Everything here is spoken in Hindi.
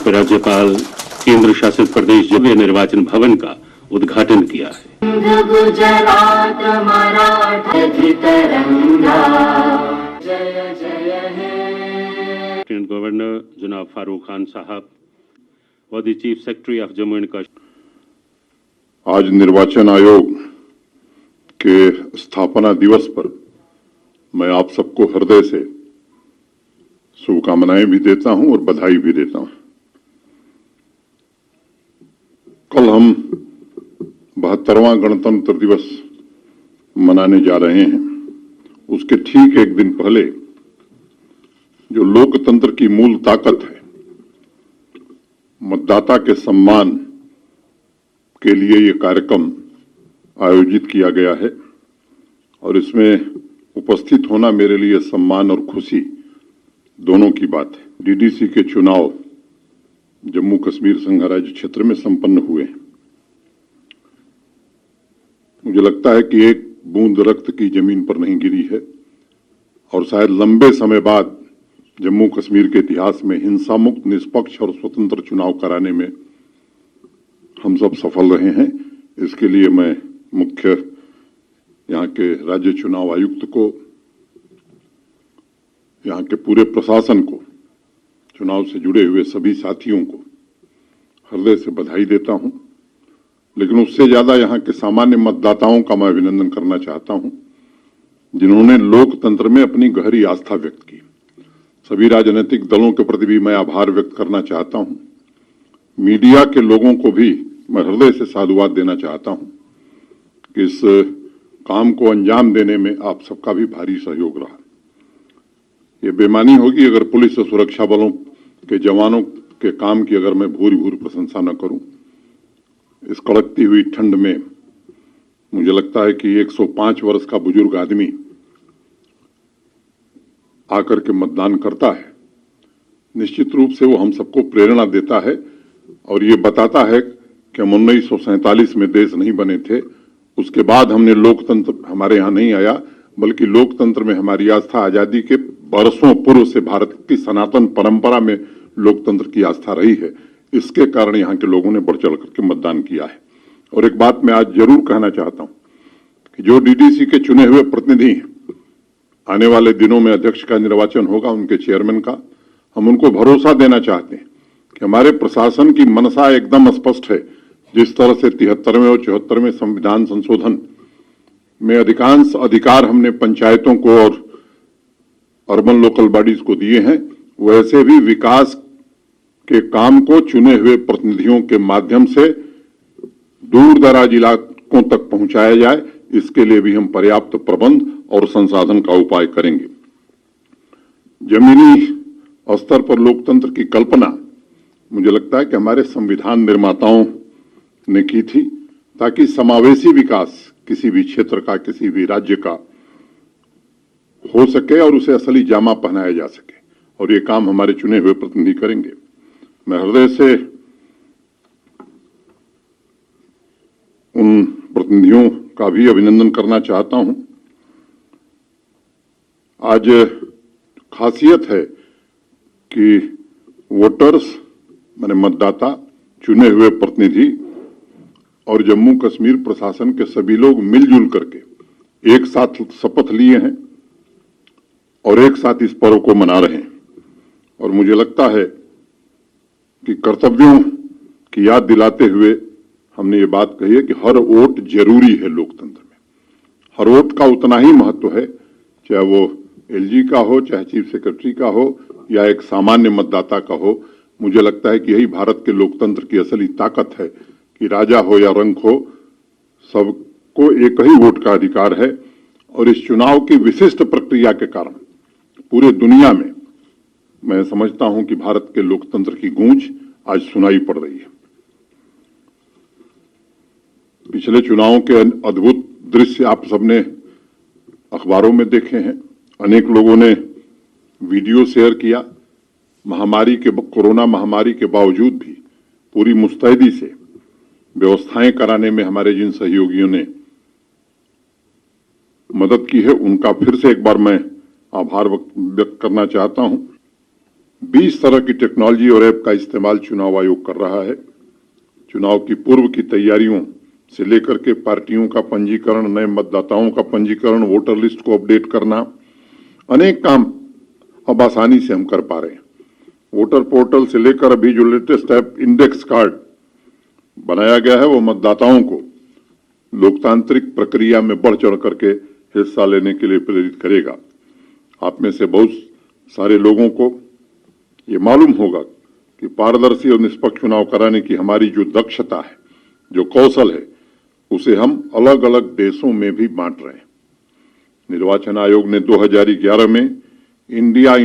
राज्यपाल केंद्र शासित प्रदेश जम्मू निर्वाचन भवन का उद्घाटन किया है। गुजरात मराठा तिरंगा जय जय है। लेफ्टिनेंट गवर्नर जनाब फारूक खान साहब और the chief secretary of Jammu and Kashmir. आज निर्वाचन आयोग के स्थापना दिवस पर मैं आप सबको हृदय से शुभकामनाएं भी देता हूं और बधाई भी देता हूं। कल हम 72वां गणतंत्र दिवस मनाने जा रहे हैं। उसके ठीक एक दिन पहले जो लोकतंत्र की मूल ताकत है, मतदाता के सम्मान के लिए ये कार्यक्रम आयोजित किया गया है और इसमें उपस्थित होना मेरे लिए सम्मान और खुशी दोनों की बात है। डीडीसी के चुनाव जम्मू कश्मीर संघराज्य क्षेत्र में संपन्न हुए हैं। मुझे लगता है कि एक बूंद रक्त की जमीन पर नहीं गिरी है और शायद लंबे समय बाद जम्मू कश्मीर के इतिहास में हिंसा मुक्त, निष्पक्ष और स्वतंत्र चुनाव कराने में हम सब सफल रहे हैं। इसके लिए मैं मुख्य यहाँ के राज्य चुनाव आयुक्त को, यहाँ के पूरे प्रशासन को, चुनाव से जुड़े हुए सभी साथियों को हृदय से बधाई देता हूं। लेकिन उससे ज्यादा यहाँ के सामान्य मतदाताओं का मैं अभिनंदन करना चाहता हूं, जिन्होंने लोकतंत्र में अपनी गहरी आस्था व्यक्त की। सभी राजनीतिक दलों के प्रति भी मैं आभार व्यक्त करना चाहता हूं। मीडिया के लोगों को भी मैं हृदय से साधुवाद देना चाहता हूं कि इस काम को अंजाम देने में आप सबका भी भारी सहयोग रहा। ये बेईमानी होगी अगर पुलिस और सुरक्षा बलों के जवानों के काम की अगर मैं भूरी भूरी प्रशंसा न करूं। इस कड़कती हुई ठंड में मुझे लगता है कि 105 वर्ष का बुजुर्ग आदमी आकर के मतदान करता है, निश्चित रूप से वो हम सबको प्रेरणा देता है और ये बताता है कि हम 1947 में देश नहीं बने थे, उसके बाद हमने लोकतंत्र हमारे यहाँ नहीं आया, बल्कि लोकतंत्र में हमारी आस्था आजादी के बरसों पूर्व से भारत की सनातन परंपरा में लोकतंत्र की आस्था रही है। इसके कारण यहाँ के लोगों ने बढ़ चढ़ करके मतदान किया है। और एक बात मैं आज जरूर कहना चाहता हूं कि जो डीडीसी के चुने हुए प्रतिनिधि हैं, आने वाले दिनों में अध्यक्ष का निर्वाचन होगा, उनके चेयरमैन का, हम उनको भरोसा देना चाहते हैं कि हमारे प्रशासन की मनसा एकदम स्पष्ट है। जिस तरह से 73वें और 74वें संविधान संशोधन में अधिकांश अधिकार हमने पंचायतों को और अर्बन लोकल बॉडीज को दिए हैं, वैसे भी विकास के काम को चुने हुए प्रतिनिधियों के माध्यम से दूर दराज इलाकों तक पहुंचाया जाए। इसके लिए भी हम पर्याप्त प्रबंध और संसाधन का उपाय करेंगे। जमीनी स्तर पर लोकतंत्र की कल्पना मुझे लगता है कि हमारे संविधान निर्माताओं ने की थी, ताकि समावेशी विकास किसी भी क्षेत्र का, किसी भी राज्य का हो सके और उसे असली जामा पहनाया जा सके, और ये काम हमारे चुने हुए प्रतिनिधि करेंगे। मैं हृदय से उन प्रतिनिधियों का भी अभिनंदन करना चाहता हूं। आज खासियत है कि वोटर्स माने मतदाता, चुने हुए प्रतिनिधि और जम्मू कश्मीर प्रशासन के सभी लोग मिलजुल करके एक साथ शपथ लिए हैं और एक साथ इस पर्व को मना रहे हैं। और मुझे लगता है कि कर्तव्यों की याद दिलाते हुए हमने ये बात कही है कि हर वोट जरूरी है लोकतंत्र में। हर वोट का उतना ही महत्व है, चाहे वो एलजी का हो, चाहे चीफ सेक्रेटरी का हो, या एक सामान्य मतदाता का हो। मुझे लगता है कि यही भारत के लोकतंत्र की असली ताकत है कि राजा हो या रंक हो, सबको एक ही वोट का अधिकार है। और इस चुनाव की विशिष्ट प्रक्रिया के कारण पूरे दुनिया में मैं समझता हूं कि भारत के लोकतंत्र की गूंज आज सुनाई पड़ रही है। पिछले चुनावों के अद्भुत दृश्य आप सबने अखबारों में देखे हैं, अनेक लोगों ने वीडियो शेयर किया। कोरोना महामारी के बावजूद भी पूरी मुस्तैदी से व्यवस्थाएं कराने में हमारे जिन सहयोगियों ने मदद की है, उनका फिर से एक बार मैं आभार व्यक्त करना चाहता हूं। 20 तरह की टेक्नोलॉजी और ऐप का इस्तेमाल चुनाव आयोग कर रहा है। चुनाव की पूर्व की तैयारियों से लेकर के पार्टियों का पंजीकरण, नए मतदाताओं का पंजीकरण, वोटर लिस्ट को अपडेट करना, अनेक काम अब आसानी से हम कर पा रहे हैं। वोटर पोर्टल से लेकर अभी जो लेटेस्ट ऐप इंडेक्स कार्ड बनाया गया है, वो मतदाताओं को लोकतांत्रिक प्रक्रिया में बढ़ चढ़ करके हिस्सा लेने के लिए प्रेरित करेगा। आप में से बहुत सारे लोगों को ये मालूम होगा कि पारदर्शी और निष्पक्ष चुनाव कराने की हमारी जो दक्षता है, जो कौशल है, उसे हम अलग अलग देशों में भी बांट रहे हैं। निर्वाचन आयोग ने 2011 में इंडिया